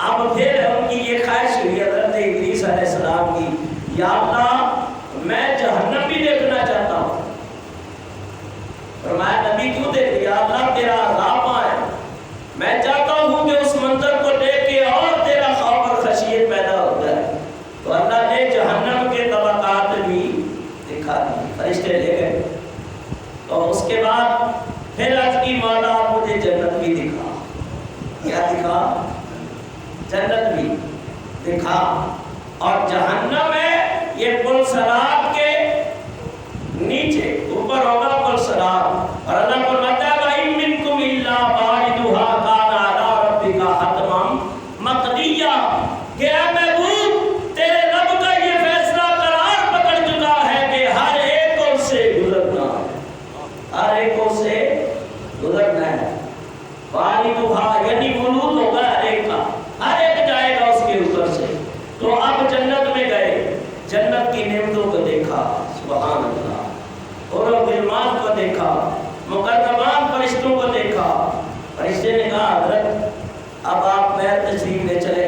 اب پھر ان کی یہ خواہش ہوئی حضرت ادریس علیہ السلام کی، یا اللہ میں جہنم بھی دیکھنا چاہتا ہوں۔ فرمایا نبی کیوں دیکھ، یا اللہ تیرا عذاب وہاں ہے، میں چاہتا ہوں کہ اس منظر کو دیکھ کے اور تیرا خوف اور خشیت پیدا ہوتا ہے۔ تو اللہ نے جہنم کے طبقات بھی دکھا دی، فرشتے لے گئے۔ تو اس کے بعد پھر عرض کی مولا آپ مجھے جنت بھی دکھا۔ کیا دکھا؟ جنت بھی دکھا۔ اور جہنم ہے یہ پل صراط کے نیچے، اوپر ہوگا پل صراط، اور اللہ فرماتا ہے وَإِن مِّنكُمْ إِلَّا وَارِدُهَا كَانَ عَلَىٰ رَبِّكَ حَتْمًا مَقْضِيًّا، کہ اے محبوب تیرے رب کا یہ فیصلہ قرار پکڑ چکا ہے کہ ہر ایک کو اس سے گزرنا ہے، ہر ایک کو سے گزرنا ہے۔ وَارِدُهَا یعنی ولود ہوگا ہر ایک کا، ہر ایک جائے گا اس کے اوپر سے۔ تو اب جنت میں گئے، جنت کی نعمتوں کو دیکھا، سبحان اللہ، اور غلمان کو دیکھا، مقربان فرشتوں کو دیکھا۔ فرشتے نے کہا حضرت اب آپ پیر تشریف لے چلے۔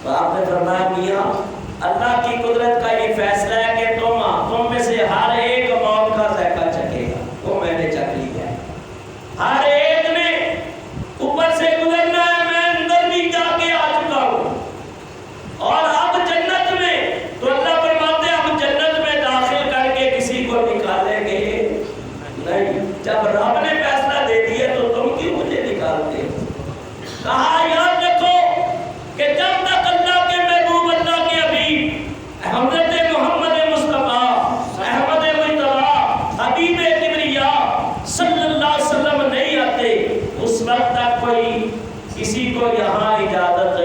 تو آپ نے فرمایا میاں اللہ کی قدرت کا یہ فیصلہ ہے کہ تم میں سے ہر ایک موت کا ذائقہ چکھے گا، وہ میں نے چکھ لیا ہے، ہر ایک نے اوپر سے گزرنا ہے، میں اندر بھی جا کے آ چکا ہوں۔ اور اب جنت میں تو اللہ فرماتے ہیں اب جنت میں داخل کر کے کسی کو نکالیں گے نہیں، جب رب نے فیصلہ دے دیا تو تم کیوں مجھے نکالتے ہو؟ کہا یاد رکھو کہ جب تک اللہ کے محبوب، اللہ کے حبیب حضرت محمد مصطفیٰ احمد مجتبی حبیب کبریا صلی اللہ علیہ وسلم نہیں آتے، اس وقت تک کوئی کسی کو یہاں اجازت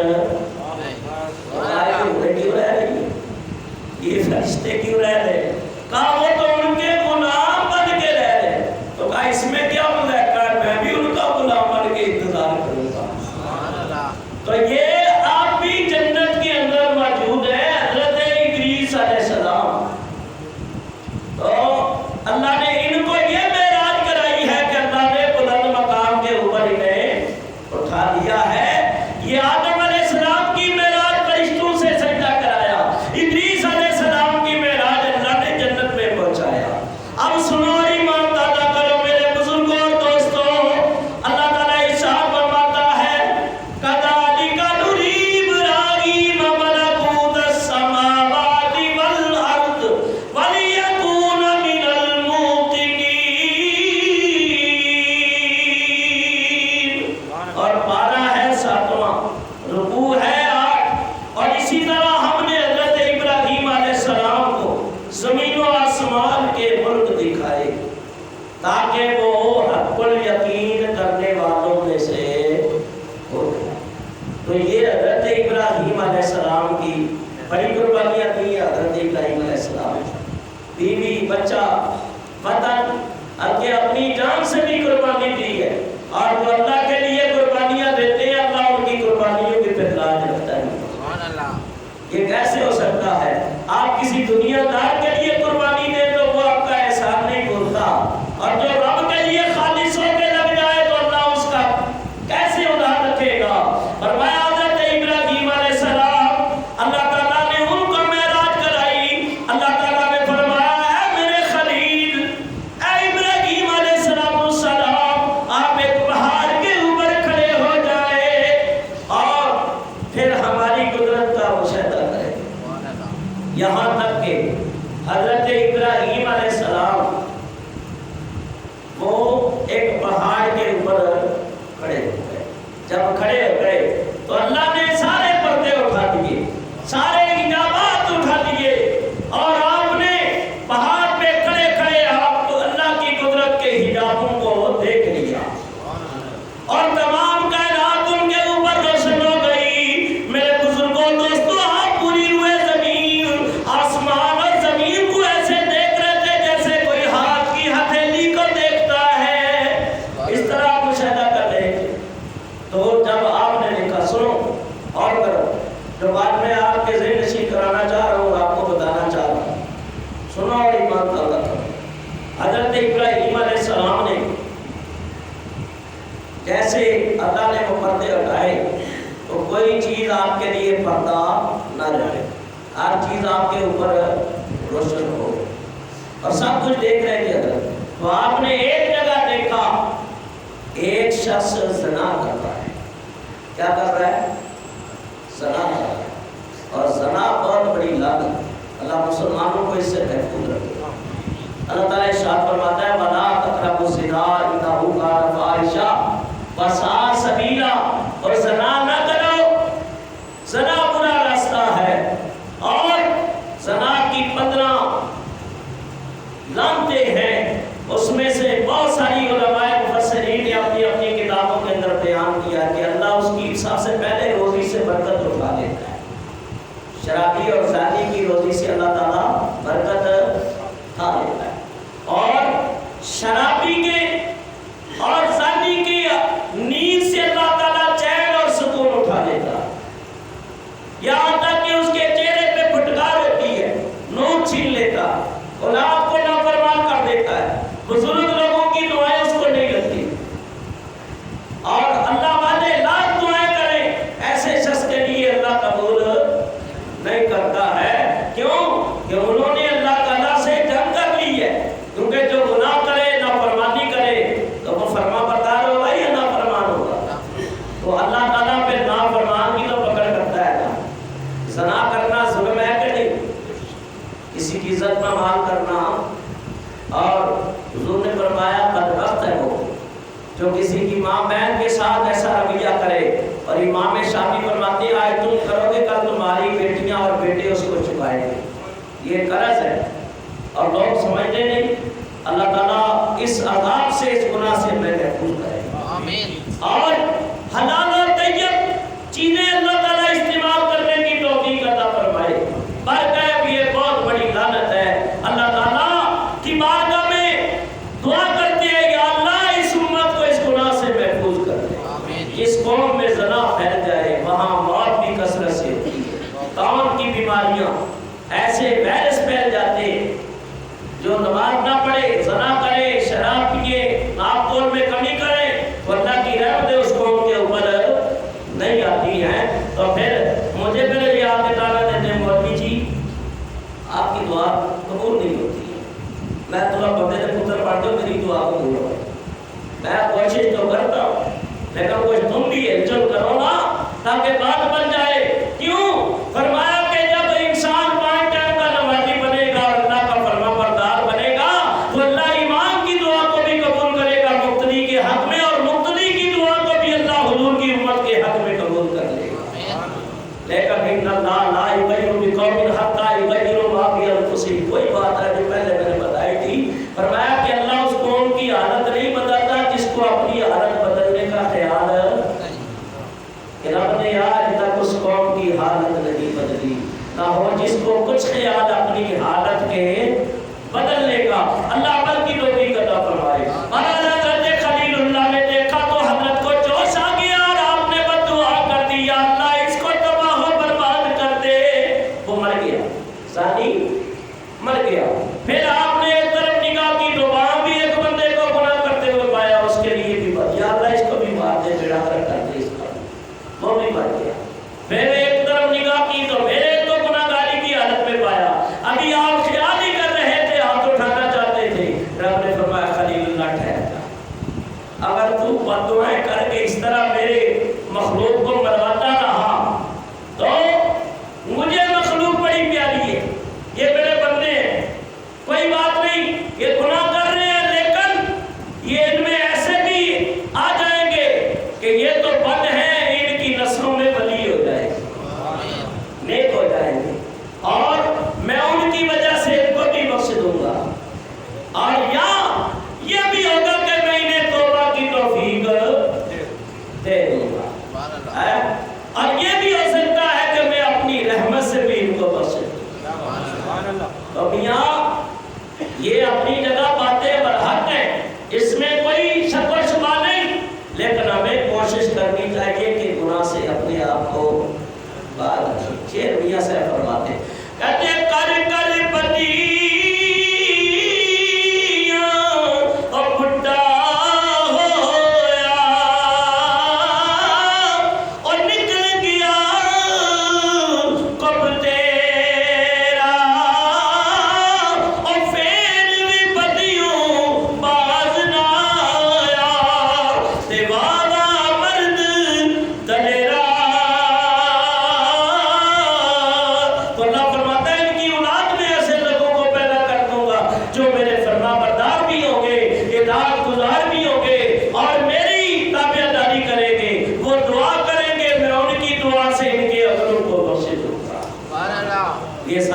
کیوں رہ رہی ہے؟ یہ فرشتے کیوں رہ رہے؟ کہا وہ تو ان کے غلام بن کے رہ رہے۔ تو کہا اس میں کیا مذائقہ ہے، میں بھی ان کا غلام بن کے انتظار کروں گا۔ تو یہ آپ بھی جنت کے اندر موجود ہے، حضرت ادریس علیہ السلام۔ تو اللہ نے ان کو یہ معراج کرائی ہے کہ اللہ نے بلند مقام کے اوپر انہیں اٹھا دیا ہے۔ یہ آدم علیہ السلام کی معراج فرشتوں سے سجدہ کرایا، ادریس علیہ السلام کی معراج اللہ نے جنت میں پہنچایا۔ اب سنو اور ایمان پیدا کرو میرے بزرگوں اور دوستوں، اللہ تعالیٰ ارشاد فرماتا ہے کذالک نری ابراہیم ملکوت السماوات والارض ولیکون من الموقنین۔ اور پارہ ہے 7واں، رکوع ہے 8۔ اور اسی طرح ہم نے حضرت ابراہیم علیہ السلام کو زمین و آسمان کے ملک دکھائے تاکہ وہ حق الیقین کرنے والوں میں سے ہو جائے۔ تو یہ حضرت ابراہیم علیہ السلام کی بڑی قربانیاں دی حضرت ابراہیم علیہ السلام، بیوی بچہ وطن، بلکہ اپنی جان سے بھی قربانی دی ہے۔ اور جو اللہ کے لیے قربانیاں دیتے ہیں اللہ ان کی قربانیوں کی پہ لاج رکھتا ہے۔ یہ کیسے ہو سکتا ہے؟ آپ کسی دنیا دار کے لیے قربانی دیں تو وہ آپ کا احسان نہیں بھولتا، اور جو رب کے لیے خالص ہو کے لگ جائے تو اللہ اس کا کیسے ادھار رکھے گا؟ فرمایا حضرت ابراہیم علیہ السلام اللہ تعالیٰ نے ان کو معراج کرائی۔ اللہ تعالیٰ نے فرمایا اے میرے خلیل، اے ابراہیم علیہ السلام، آپ ایک پہاڑ کے اوپر کھڑے ہو جائے اور پھر ہماری قدرت کا مشاہدہ کریں۔ یہاں تک کہ حضرت ابراہیم علیہ السلام وہ ایک پہاڑ کے اوپر کھڑے ہو گئے۔ جب کھڑے ہو گئے تو اللہ نے سارے پردے اٹھا دیے، سارے حجابات اٹھا دیے، اور آپ نے پہاڑ پہ کھڑے کھڑے آپ اللہ کی قدرت کے حجابوں کو دیکھ لیا، اور تمام کائنات ان کے اوپر روشن ہو گئی۔ میرے بزرگوں دوستوں، آپ پوری روئے زمین، آسمان اور زمین کو ایسے دیکھ رہے تھے جیسے کوئی ہاتھ کی ہتھیلی کو دیکھتا ہے، اس طرح آپ مشاہدہ کر رہے تھے۔ تو جب آپ نے لکھا، سنو اور کرو، جو بات میں آپ کے ذہن نشین کرانا چاہ رہا ہوں، آپ کو بتانا چاہ رہا ہوں، سنو اور ایمان پیدا کرو۔ حضرت ابراہیم علیہ السلام نے جیسے اللہ نے وہ پردے ہٹائے تو کوئی کوئی چیز آپ کے لیے پردہ نہ رہے، ہر چیز آپ کے اوپر روشن ہو اور سب کچھ دیکھ رہے تھے اگر تو آپ نے ایک جگہ دیکھا ایک شخص زنا کر رہا ہے. کیا کر رہا ہے؟ زنا کر رہا ہے. اور زنا بہت بڑی لعنت، اللہ مسلمانوں کو اس سے محفوظ رکھے. اللہ تعالیٰ ارشاد فرماتا ہے وَلَا تَقْرَبُوا الزِّنَا إِنَّهُ كَانَ فَاحِشَةً وَسَاءَ سَبِيلًا. اور زنا نہ کرو، زنا برا راستہ ہے اور زنا کی 15 لعنتیں ہیں. اس میں سے بہت ساری علماء مفسرین نے اپنی اپنی کتابوں کے اندر بیان کیا کہ اللہ اس کی سب سے پہلے روزی سے برکت اٹھا لیتا ہے. شرابی اور زانی کی روزی سے اللہ تعالیٰ برکت اٹھا لیتا ہے اور شرابی کے اور زانی کی نیند سے اللہ تعالیٰ چین اور سکون اٹھا لیتا ہے. یہاں تک کہ اس کے چہرے پہ پھٹکار ہوتی ہے، نور چھین لیتا، اولاد کو نافرمان کر دیتا ہے، بزرگ لوگوں کی دعائیں اس کو نہیں لگتی اور اللہ والے لاکھ دعائیں کریں ایسے شخص کے لیے اللہ قبول نہیں کرتا ہے. کیوں؟ کہ انہوں نے اللہ تعالیٰ سے جنگ کر لی ہے. کیونکہ جو گناہ کرے نافرمانی کرے تو وہ فرما بردار ہوگا یا نافرمان ہوگا؟ تو اللہ تعالیٰ پہ نافرمان کی تو پکڑ کرتا ہے نا. زنا کرنا ظلم ہے کہ نہیں؟ کسی کی عزت میں مال کرنا. اور حضور نے فرمایا بدبخت ہے وہ جو کسی کی ماں بہن کے ساتھ ایسا رویہ کرے. اور امام شافعی فرماتے ہیں آج تم کرو گے کل تمہاری بیٹیاں اور بیٹے اس کو چکائیں گے. یہ قرض ہے اور لوگ سمجھتے نہیں. اللہ تعالیٰ اس عذاب سے اس گناہ سے میں محفوظ کرے. آمین. اور حلال اور طیب چیزیں اللہ تعالیٰ استعمال کرنے کی توفیق عطا فرمائے. برکہ یہ بہت بڑی لعنت ہے. اللہ تعالیٰ کی بارگاہ میں دعا کرتے ہیں یا اللہ اس امت کو اس گناہ سے محفوظ کر دے. جس قوم میں زنا پھیل جائے وہاں موت بھی کثرت سے ہوتی ہے. طاعون کی بیماریاں ایسے وائرس پھیل جاتے ہیں جو نماز نہ پڑھے، زنا کرے، شراب پیے، ناپ تول میں کمی کرے تو اللہ کی رحمت اس قوم کے اوپر نہیں آتی ہیں. تو پھر مجھے پھر یہ آپ کے تعالیٰ دیتے ہیں مولوی جی آپ کی دعا قبول نہیں ہوتی ہے. میں تھوڑا بندے نے پتر پڑھ دو میری دعا قبول ہو. میں کوشش تو کرتا ہوں لیکن کچھ تم بھی ہلچل کرو نا تاکہ بات بن جائے. کیوں؟ فرمایا کہ جب انسان 5 ٹائم کا نمازی بنے گا اور اللہ کا فرما بردار بنے گا تو اللہ امام کی دعا کو بھی قبول کرے گا مقتدی کے حق میں اور مقتدی کی دعا کو بھی اللہ حضور کی امت کے حق میں قبول کر لے گا. لیکن ان اللہ لا یغیر بقوم حتی یغیروا ما بانفسہم. وہی بات ہے جو پہلے میں نے بتائی تھی. فرمایا کہ اللہ اس قوم کی حالت نہیں بدلتا جس کو اپنی حالت بدلنے کا خیال کہ رب نے آج تک اس قوم کی حالت نہیں بدلی. نہ ہو جس کو کچھ خیال اپنی حالت کے بدلنے کا. اللہ عمل کی توفیق عطا فرمائے. اور حضرت خلیل اللہ نے دیکھا تو حضرت کو جوش آ گیا اور آپ نے بد دعا کر دی یا اللہ اس کو تباہ و برباد کر دے. وہ مر گیا، زانی مر گیا. پھر آپ نے ایک طرف نگاہ کی تو وہاں بھی ایک بندے کو گناہ کرتے ہوئے پایا. اس کے لیے بھی بات یا اللہ اس کو بھی مار دے، بیڑا کر دے اس کا. وہ بھی مر گیا. پھر ایک طرف نگاہ کی تو پھر ایک تو گناہ گاری کی حالت میں پایا. ابھی آپ خیال ہی کر رہے تھے، ہاتھ اٹھانا چاہتے تھے. رب نے فرمایا خلیل اللہ ٹھہر جا. اگر تو بد دعائیں کر کے اس طرح میرے مخلوق کو مرواتا رہا تو مجھے مخلوق بڑی پیاری ہے. یہ میرے بندے ہیں، کوئی بات نہیں، یہ گناہ کر رہے ہیں لیکن یہ ان میں ایسے بھی آ جائیں گے کہ یہ تو بد ہیں، ان کی نسلوں میں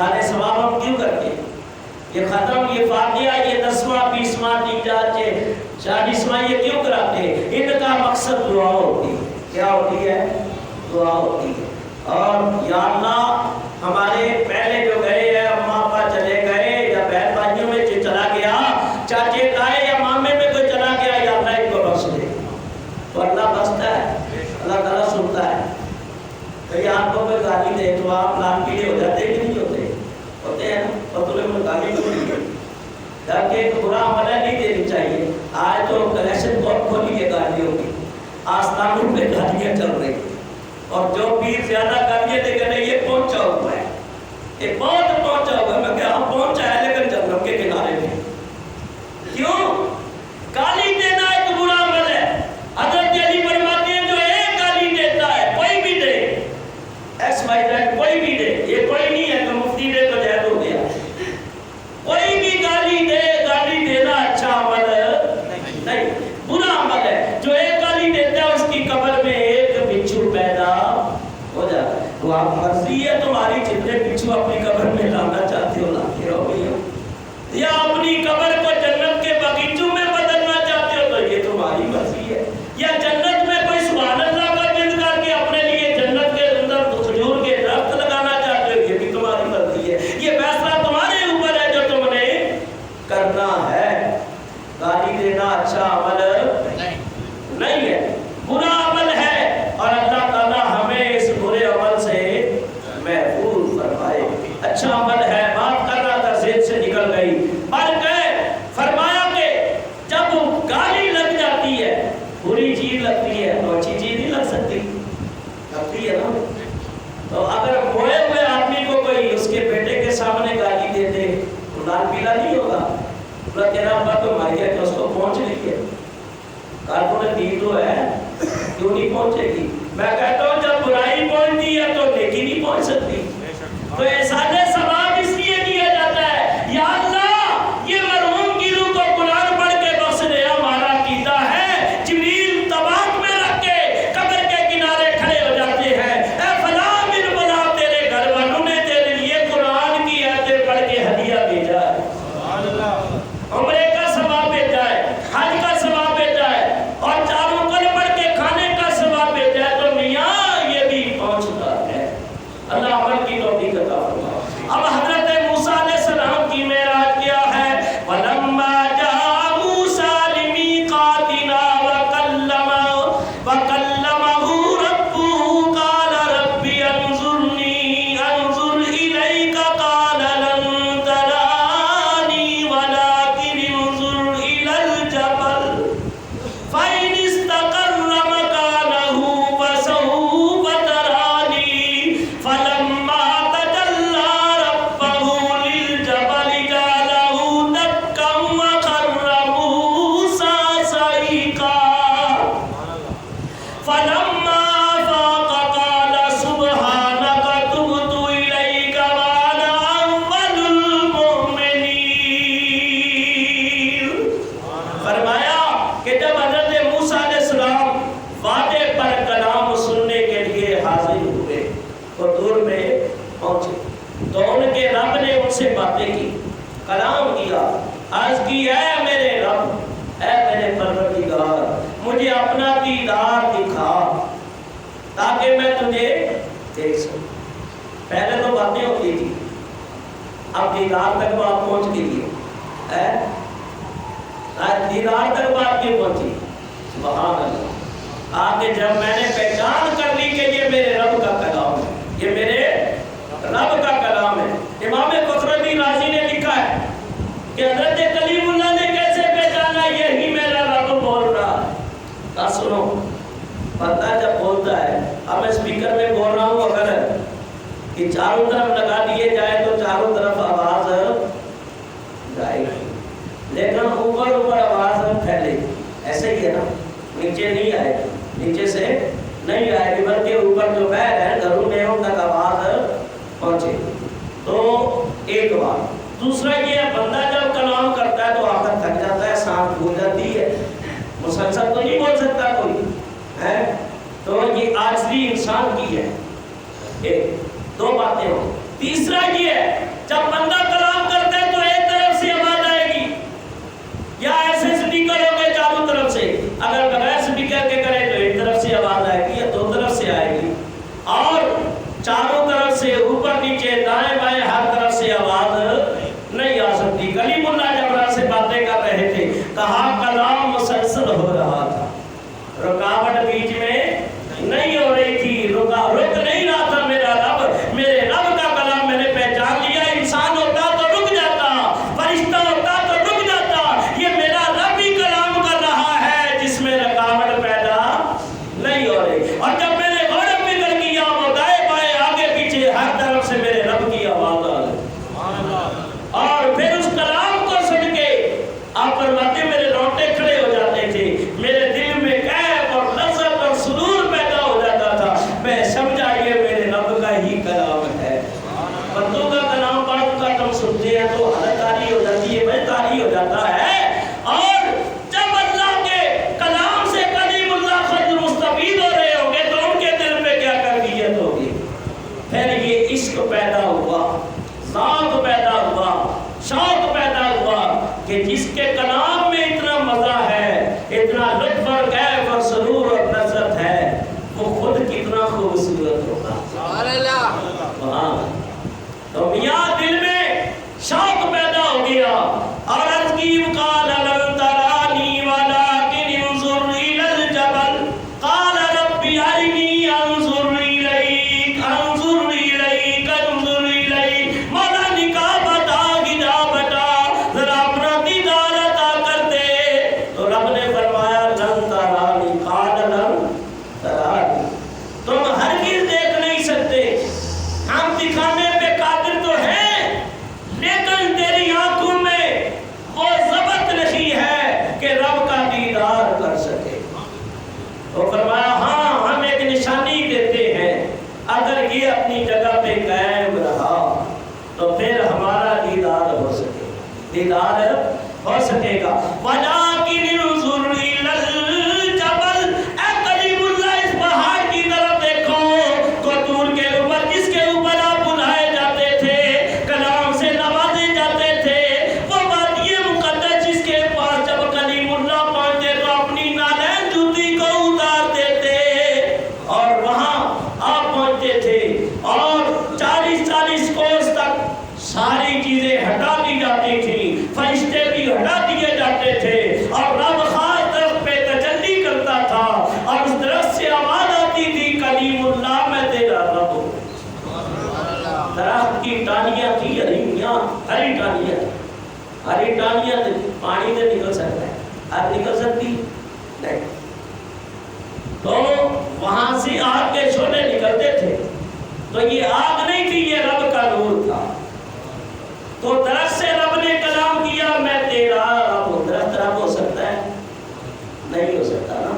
ایصال ثواب ہم کیوں کرتے ہیں؟ یہ ختم، یہ فاتحہ، یہ 10واں 20واں 40واں یہ کیوں کراتے ہیں؟ ان کا مقصد دعا ہوتی ہے. کیا ہوتی ہے؟ دعا ہوتی ہے. اور یا اللہ ہمارے پہلے جو گئے ہیں، اماں ابا چلے گئے یا بہن بھائیوں میں جو چلا گیا، چاچے تائے یا مامے میں کوئی چلا گیا، یا اللہ ان کو بخش دے. تو اللہ بخشتا ہے، اللہ تعالیٰ سنتا ہے. کئی آپ کو کوئی گالی دے تو آپ لال پیڑے ہو جاتے کہ نہیں ہوتے؟ ہوتے ہیں نا. اور تمہیں کوئی گالی کیوں نہیں دی؟ تاکہ ایک برا عمل نہیں دینی چاہیے. آج تو کلیکشن بہت کھولی ہے گالیوں کی، آستانوں پہ گالیاں چل رہی ہیں. اور جو پیر زیادہ گالیاں دے گا یہ پہنچا ہوا ہے، یہ بہت پہنچا ہوا ہے. میں کہا پہنچا ہے لیکن جنم کے کنارے میں. کیوں؟ گالی دینا ایک برا عمل ہے. حضرت علی فرماتے ہیں جو ایک گالی دیتا ہے، کوئی بھی دے، ایس وائی زیڈ کوئی بھی دے، یہ کوئی نہیں ہے کہ مفتی دے تو جہد ہو گیا. کوئی بھی گالی دے، گالی دینا اچھا عمل نہیں، برا عمل ہے. جو ایک گالی دیتا ہے اس کی قبر میں ایک بچھو پیدا ہو جاتا ہے. تو آپ مرضی ہے تمہاری، جتنے بچھو اپنی قبر میں لانا چاہتے ہو لاتے رہو بھیا، یا اپنی قبر کو جنت کے باغیچوں میں بدلنا چاہتے ہو تو یہ تمہاری مرضی ہے. یا جنت میں کوئی سبحان اللہ کا ذکر کر کے اپنے لیے جنت کے اندر کھجور کے درخت لگانا چاہتے ہو، یہ بھی تمہاری مرضی ہے. یہ فیصلہ تمہارے اوپر ہے جو تم نے کرنا ہے. گالی دینا اچھا عمل نہیں ہے، برا عمل ہے. اور اللہ تعالیٰ ہمیں اس برے عمل سے محفوظ فرمائے. اچھا عمل ہے، بات کر رہا تھا ذہن سے نکل گئی. پر فرمایا کہ جب گالی لگ جاتی ہے، بری چیز لگتی ہے تو اچھی چیز نہیں لگ سکتی، لگتی ہے نا. تو اگر موئے ہوئے آدمی کو کوئی اس کے بیٹے کے سامنے گالی دے دے تو لال پیلا نہیں ہوگا. پورا تیرا ابا تو مر گیا کہ اس کو پہنچ نہیں ہے. کارکن دین تو ہے، کیوں نہیں پہنچے گی؟ میں کہتا ہوں جب برائی پہنچتی ہے تو نیکی نہیں پہنچ سکتی. تو احسان ثواب اس لیے کیا جاتا ہے، یا اللہ یہ مرحوم کی روح کو قرآن پڑھ کے بخش دے. ہمارا عقیدہ ہے جبریل طباق میں رکھ کے قبر کے کنارے کھڑے ہو جاتے ہیں، اے فلاں بن فلاں تیرے گھر والوں نے تیرے لیے قرآن کی آیتیں پڑھ کے ہدیہ بھیجا ہے، عمرے کا ثواب بھیجا ہے، حج کا ثواب بھیجا ہے، اور چاروں کل پڑھ کے کھانے کا ثواب بھیجا ہے. تو میاں یہ بھی پہنچتا ہے. اللہ عمل کی توفیق عطا فرمائے. اب حضرت موسیٰ علیہ السلام کی معراج کیا ہے؟ وَلَمَّا جَاءَ مُوسَىٰ لِمِيقَاتِنَا وَكَلَّمَهُ رَبُّهُ قَالَ رَبِّ انظُرْنِي أَنظُرْ إِلَيْكَ قَالَ لَن تَرَانِي وَلَٰكِنِ انظُرْ إِلَى الْجَبَلِ فَإِنِ اسْتَقَرَّ مَكَانَهُ فَسَوْفَ تَرَانِي فَلَمَّا تَجَلَّىٰ رَبُّهُ لِلْجَبَلِ جَعَلَهُ دَكًّا وَخَرَّ مُوسَىٰ صَعِقًا فَلَمَّا أَفَاقَ قَالَ سُبْحَانَكَ تُبْتُ إِلَيْكَ وَأَنَا أَوَّلُ الْمُؤْمِنِينَ. فرمایا کہ جب حضرت موسیٰ علیہ السلام وعدے پر کلام سننے کے لیے حاضر ہوئے تو دور میں پہنچے تو ان کے رب نے ان سے باتیں کی، کلام کیا، عرض کی اے میرے رب، اے میرے پروردگار، مجھے اپنا دیدار دکھا تاکہ میں تجھے دیکھ سکوں. پہلے تو باتیں ہوتی تھی، اب دیدار تک بات پہنچ گئی ہے. دیدار تک بات کیوں پہنچی؟ سبحان اللہ. آگے جب میں نے پہچان کر لی کہ یہ میرے رب کا کلام ہے، یہ میرے رب کا کلام ہے. امام فخرالدین رازی نے لکھا ہے کہ حضرت کلیم اللہ نے کیسے پہچانا یہی میرا رب بول رہا ہے. کہا سنو، پتہ جب بولتا ہے، اب میں اسپیکر میں بول رہا ہوں، اگر کہ چاروں طرف لگا دیے جائے تو چاروں طرف آواز جائے گی، لیکن اوپر اوپر آواز پھیلے گی. ایسے ہی ہے نا، نیچے نہیں آئے گی، نیچے سے نہیں آئے گی، بلکہ اوپر جو بہر ہے گھروں میں ان تک آواز پہنچے. تو ایک بات. دوسرا یہ ہے بندہ جب کلام کرتا ہے تو آخر تھک جاتا ہے، سانس بھول جاتی ہے، مسلسل تو نہیں بول سکتا کوئی ہے. تو یہ عاجزی انسان کی ہے. ایک دو باتیں ہو. تیسرا یہ ہے جب بندہ کلام کرتا ہے تو ایک طرف سے آواز آئے گی، یا ایسے سپیکر ہو گئے چاروں طرف سے، اگر بغیر سپیکر کے کرے تو ایک طرف سے آواز آئے گی یا دو طرف سے آئے گی، اور چاروں طرف سے اوپر نیچے دائیں بائیں ہر طرف سے آواز نہیں آ سکتی۔ کلیم اللہ جب رب سے باتیں کر رہے تھے، کہا کلام مسلسل ہو رہا تھا، رکاوٹ بیچ میں نہیں ہو رہی تھی، رک نہیں رہا تھا میرا رب، میرے رب کا کلام میں نے پہچان لیا۔ انسان ہوتا تو رک جاتا، فرشتہ ہوتا تو رک جاتا، یہ میرا رب ہی کلام کر رہا ہے جس میں رکاوٹ پیدا نہیں ہو رہی۔ اور جب میں نے غور و فکر کیا، وہ دائیں بائیں آگے پیچھے ہر طرف سے میرے رب کی آواز آ رہی، اور پھر اس کلام کو سن کے آپ فرماتے میرے رونگٹے کھڑے ہو جاتے تھے، میرے دل میں کیف اور لذت اور سرور پیدا ہو جاتا تھا، میں سمجھا یہ میرے رب کا ہی کلام ہے۔ بندوں کا کلام بعد کا تم سنتے ہیں تو حالت تاری ہو جاتی ہے، میں تاری ہو جاتا ہے، اور جب اللہ کے کلام سے کلیم اللہ خود مستفید ہو رہے ہوں گے تو ان کے دل میں کیا کیفیت ہوگی؟ پھر یہ عشق پیدا ہوا، ذوق پیدا ہوا، شوق پیدا ہوا کہ جس کے کلام میں اتنا مزہ ہے، اتنا لطف اور کیف اور سرور اور لذت ہے، وہ خود کتنا خوبصورت ہوگا۔ ہاں تو میاں دل میں شوق پیدا ہو گیا، اور عرض کی قال لن ترانی ولکن انظر الی الجبل قال رب ارنی انظر الیک انظر الیک انظر الیک، مولا نے کہا بتا گجا بتا ذرا اپنا دیدار عطا کر دے، تو رب نے فرمایا لن ترانی، قال لن ترانی، تم ہرگز دیکھ نہیں سکتے، ہم دکھانے پہ قادر تو ہیں لیکن تیری آنکھوں میں وہ ضبط نہیں ہے کہ رب کا دیدار کر سکے۔ تو فرمایا ہاں ہم ایک نشانی دیتے ہیں، اگر یہ اپنی جگہ پہ قائم رہا تو پھر ہمارا دیدار ہو سکے، دیدار ہو سکے گا۔ وَلَٰكِنِ انظُرْ إِلَى الْجَبَلِ، اے کلیم اللہ اس پہاڑ کی طرف دیکھو، کو دور کے اوپر جس کے اوپر آپ بلائے جاتے تھے، کلام سے نوازے جاتے تھے، وہ وادی مقدس جس کے پاس جب کلیم اللہ پہنچے تو اپنی نالین جوتی کو اتار دیتے اور وہاں آپ پہنچتے تھے، اور 40 کوس تک ساری چیزیں ہٹا دی جاتی تھی، فرشتے بھی ہٹا دیے جاتے تھے، اور رب خاص درخت پہ تجلی کرتا تھا، اور اس درخت سے آواز آتی تھی کلیم اللہ میں تیرا رب ہوں۔ درخت کی ٹانیاں تھی ہری میاں، ہری ٹانیاں، ہری ٹانیاں پانی سے نکل سکتا ہے، آپ نکل سکتی نہیں، تو وہاں سے آگ کے شعلے نکلتے تھے، تو یہ آگ نہیں تھی، یہ رب کا نور تھا۔ تو درخت سے رب نے کلام کیا میں تیرا رب ہوں۔ درخت رب ہو سکتا ہے؟ نہیں ہو سکتا نا،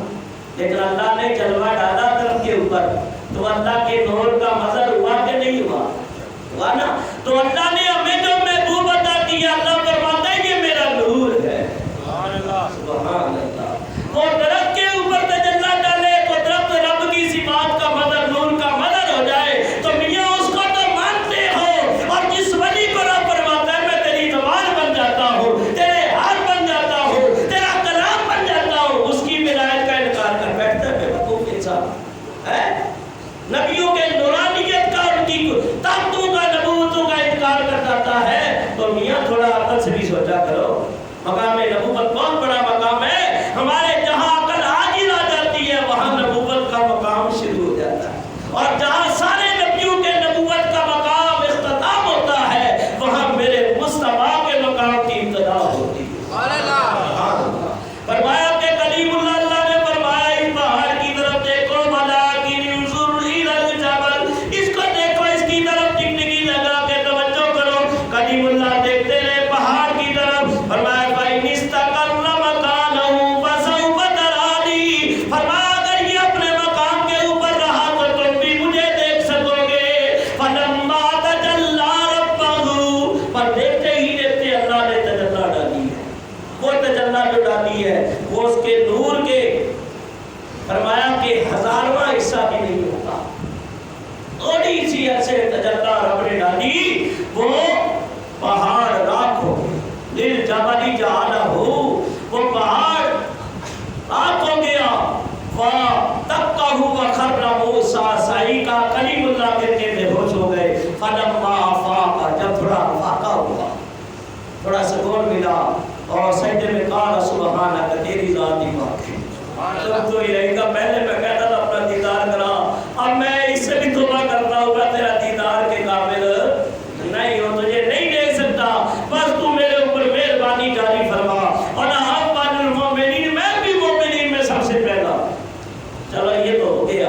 لیکن اللہ نے جلوہ ڈالا درخت کے اوپر، تو اللہ کے نور کا مظہر ہوا کہ نہیں ہوا نا؟ تو اللہ نے ہمیں جو محبوب عطا کیا، اللہ فرماتا ہے یہ میرا نور ہے، سبحان اللہ۔ وہ درخت کے اوپر تجلی ڈالے تو درخت رب کی صفات کا مظہر، نور کا مظہر ہو جائے، تو میاں اس کو تو مانتے ہو، اور جس ولی کو رب فرماتا ہے میں تیری زبان بن جاتا ہوں، تیرے ہاتھ بن جاتا ہوں، تیرا کلام بن جاتا ہوں، اس کی ولایت کا انکار کر بیٹھتا ہے بے وقوف انسان ہے۔ نبیوں کے نورانیت کا، ان کی طاقتوں کا، نبوتوں کا انکار کر جاتا ہے، تو میاں تھوڑا عقل سے بھی سوچا کرو، مقام نبوت بہت بڑا مقام ہے، ہمارے جہاں عقل عاجز آ جاتی ہے وہاں نبوت کا مقام شروع ہو جاتا ہے، اور جہاں سارے نبیوں کے نبوت کا مقام اختتام ہوتا ہے وہاں میرے مصطفیٰ کے مقام کی ابتدا ہوتی ہے۔ فرمایا کہ کلیم اللہ، اللہ نے فرمایا اس پہاڑ کی طرف دیکھو، وَلَٰكِنِ انظُرْ إِلَى الْجَبَلِ، اس کو دیکھو، اس کی طرف ٹکٹکی لگا کے توجہ کرو۔ کلیم اللہ دیکھتے رہے پہاڑ کی طرف، فرمایا فَإِنِ نہیں کہا کلیم اللہ گر کے بے ہوش ہو گئے. فلما افاق, جب تھوڑا افاقہ ہوا, تھوڑا سکون ملا اور سجدے میں کہا سبحانک تیری ذات ہی پاک ہے. تو یہی کا پہلے میں کہتا تھا اپنا دیدار کرا, اب میں اس سے بھی توبہ کرتا ہوں میں تیرا دیدار کے قابل نہیں ہوں, تجھے نہیں دیکھ سکتا, بس تو میرے اوپر مہربانی جاری فرما. اور اول المؤمنین, میں بھی مومنین میں سب سے پہلا. چلو یہ تو ہو گیا.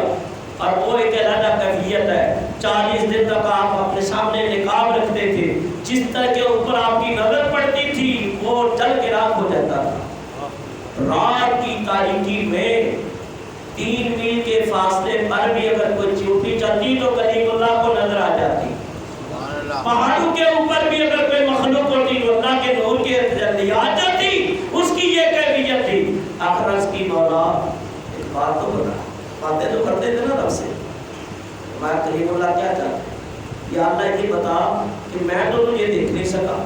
اور وہ ایک علیحدہ کیفیت ہے, 40 دن تک آپ اپنے سامنے نقاب رکھتے تھے, جس طرح کے اوپر آپ کی نظر پڑتی تھی وہ جل کے راکھ ہو جاتا تھا. رات کی تاریکی میں 3 میل کے فاصلے پر بھی اگر کوئی چیوٹی چلتی تو کلیم اللہ کو نظر آ جاتی. پہاڑوں کے اوپر بھی اگر کوئی مخلوق ہوتی تو اللہ کے نور کے جلدی آ جاتی. اس کی یہ کیفیت تھی. اخرس کی مولا ایک بات تو بتا, باتیں تو کرتے تھے نا رب سے, میں کلیم اللہ کیا چاہتا, یا اللہ یہ بتا کہ میں تو تجھے دیکھ نہیں سکا,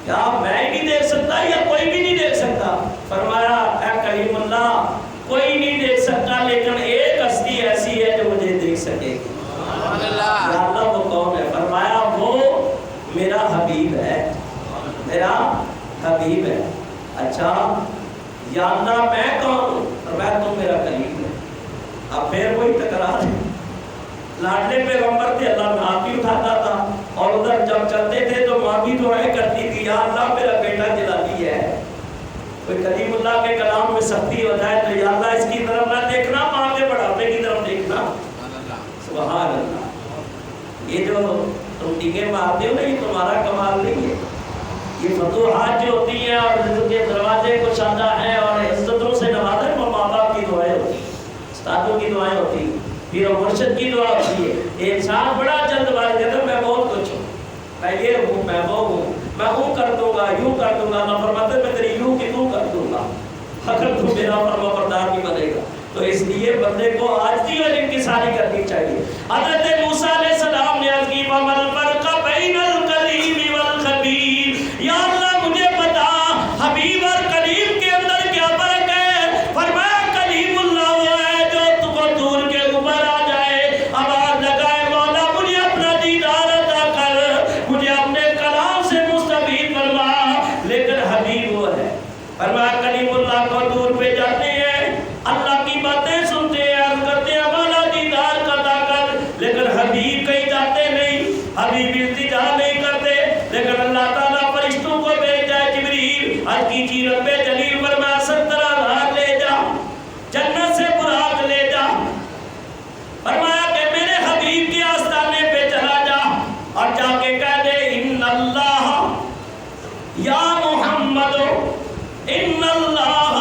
کیا میں ہی نہیں دیکھ سکتا یا کوئی بھی نہیں دیکھ سکتا؟ فرمایا اے کلیم اللہ کوئی نہیں دیکھ سکتا, لیکن ایک ہستی ایسی ہے جو مجھے دیکھ سکے گی. یا اللہ وہ کون ہے؟ فرمایا وہ میرا حبیب ہے, میرا حبیب ہے. اچھا یا اللہ میں کون ہوں؟ فرمایا تم میرا کلیم ہے. اب پھر وہی تکرار ہے. لاڈلے پیغمبر تھے, اللہ میں ہاتھ بھی اٹھاتا تھا, اور ادھر جب چلتے تھے تو ماں بھی دعائیں کرتی تھی, یا اللہ میرا بیٹا جلالی ہے. کوئی کلیم اللہ کے کلام میں سختی ہو جائے تو یا اللہ اس کی طرف نہ دیکھنا, ماں کے بڑھاپے کی طرف دیکھنا. سبحان اللہ. یہ جو تم ٹیکے مارتے ہو نا, یہ تمہارا کمال نہیں ہے. یہ فتوحات جو ہوتی ہیں اور رزق کے دروازے کشادہ ہیں اور عزتوں سے نوازے, وہ ماں باپ کی دعائیں ہوتی ہیں, استادوں کی دعائیں ہوتی ہیں, پھر مرشد کی دعا ہوتی ہے. انسان بڑا جلد باز کہتا ہے میں بہت کچھ ہوں, میں یہ ہوں, میں وہ ہوں, میں ہوں کر دوں گا, یوں کر دوں گا. نہ فرماتے میں تیری یوں کی توں کر دوں گا اگر تو میرا فرما بردار نہیں بنے گا. تو اس لیے بندے کو عاجزی اور انکساری کرنی چاہیے. حضرت موسیٰ علیہ السلام نے عرض کی وَمَا الْفَرْقَ بَيْنَ الْكَلِيمِ وَالْخَبِيرِ, یا اللہ مجھے بتا حبیب اور کلیم کے اندر کیا فرق ہے. فرمایا کلیم اللہ وہ ہے جو تم کو دور کے اوپر آ جائے, آواز لگائے مولا مجھے اپنا دیدار عطا کر, مجھے اپنے کلام سے مستفید فرما. لیکن حبیب وہ ہے. فرمایا کلیم اللہ کو دور پہ جاتے ہیں, اللہ کی باتیں سنتے ہیں, عرض کرتے ہیں مولا دیدار کا عطا کر, لیکن حبیب کہیں جاتے نہیں, حبیب التجا نہیں کرتے. لیکن اللہ تعالیٰ فرشتوں کو بھیجا ہے, جبریل عرض کیجیے رب جلیل فرمایا 70,000 لے جا, جنت سے براق لے جا. فرمایا کہ میرے حبیب کے آستانے پہ چلا جا اور جا کے کہہ دے ان اللہ یا محمد ان اللہ,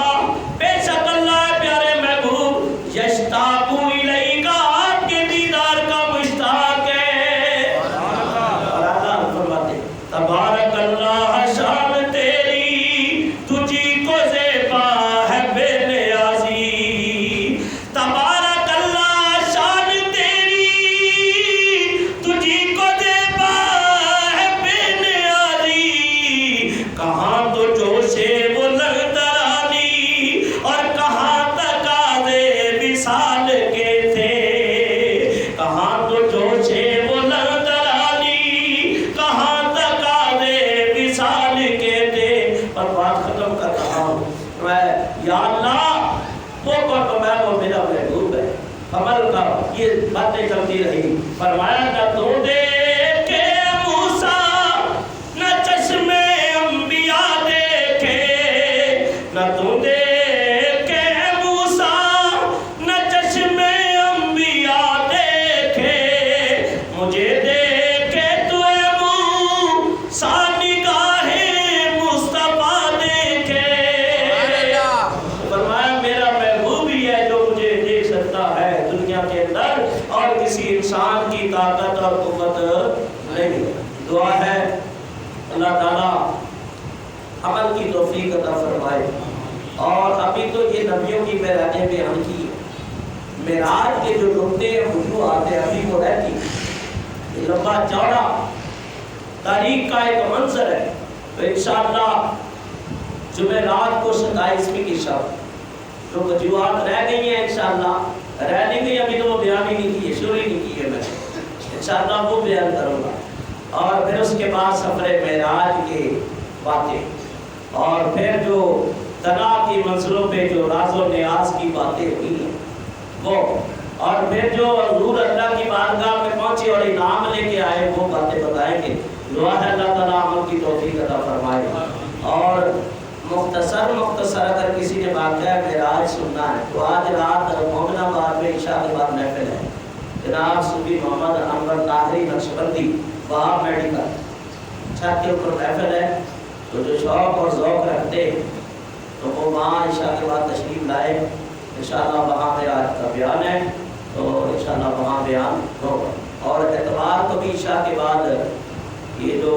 بے شک اللہ پیارے محبوب یشتاق الیک, آپ کے دیدار کا مشتاق ہے. اور اللہ فرماتے تبارک اللہ شان تیری تجھی کو زیبا ہے بے نیازی. تبارک اللہ شان تیری تجھی کو زیبا ہے بے نیازی. کہاں تو جوشے وہ لگترانی اور کہاں تقاضے وصال کے تھے. کہاں تو جوشے وہ لگترانی, کہاں تقاضے وصال کے تھے. اور بات ختم کر رہا ہوں میں, یا اللہ وہ کو میں وہ میرا محبوب ہے. عمل کا یہ باتیں چلتی رہی. فرمایا کہ تو دیکھے موسیٰ نہ چشمے انبیاء دیکھے, نہ تو دیکھے موسیٰ نہ چشمے انبیاء دیکھے, مجھے دیکھے تو اے موسیٰ نگاہ مصطفیٰ دیکھے. فرمایا میرا محبوب ہی ہے جو مجھے دیکھ سکتا ہے دنیا کے اندر, اور کسی انسان کی طاقت اور قوت نہیں. دعا ہے اللہ تعالیٰ عمل کی توفیق عطا فرمائے. اور ابھی تو یہ نبیوں کی معراجیں بیان کی, معراج کے جو نقطے وجوہات ہیں ابھی وہ رہتی, یہ لمبا چوڑا تاریخ کا ایک منظر ہے. تو انشاءاللہ جمعرات کو 27ویں کی شب جو وجوہات رہ گئی ہیں انشاءاللہ رہ نہیں گئی ابھی تو وہ بیان ہی نہیں کی، شروع ہی نہیں کی ہے میں انشاءاللہ وہ بیان کروں گا. اور پھر اس کے بعد سفر معراج کی باتیں، اور پھر جو طلاق کی منزلوں پہ جو راز و نیاز کی باتیں ہوئی ہیں وہ، اور پھر جو حضور اللہ کی بارگاہ میں پہنچے اور انعام لے کے آئے وہ باتیں بتائیں گے. دعا ہے اللہ تعالیٰ عمل کی توفیق عطا فرمائے. اور مختصر اگر کسی نے واقعہ معراج سننا ہے تو آج رات مومن آباد میں عشاء کے بعد محفل ہے. جناب صوفی محمد انور طاہری نقشبندی وہاب میڈیکل چھت کے اوپر محفل ہے. تو جو شوق اور ذوق رکھتے تو وہ وہاں عشاء کے بعد تشریف لائے. انشاءاللہ وہاں معراج کا بیان ہے تو انشاءاللہ وہاں بیان ہوگا. اور اتوار کو بھی عشاء کے بعد یہ جو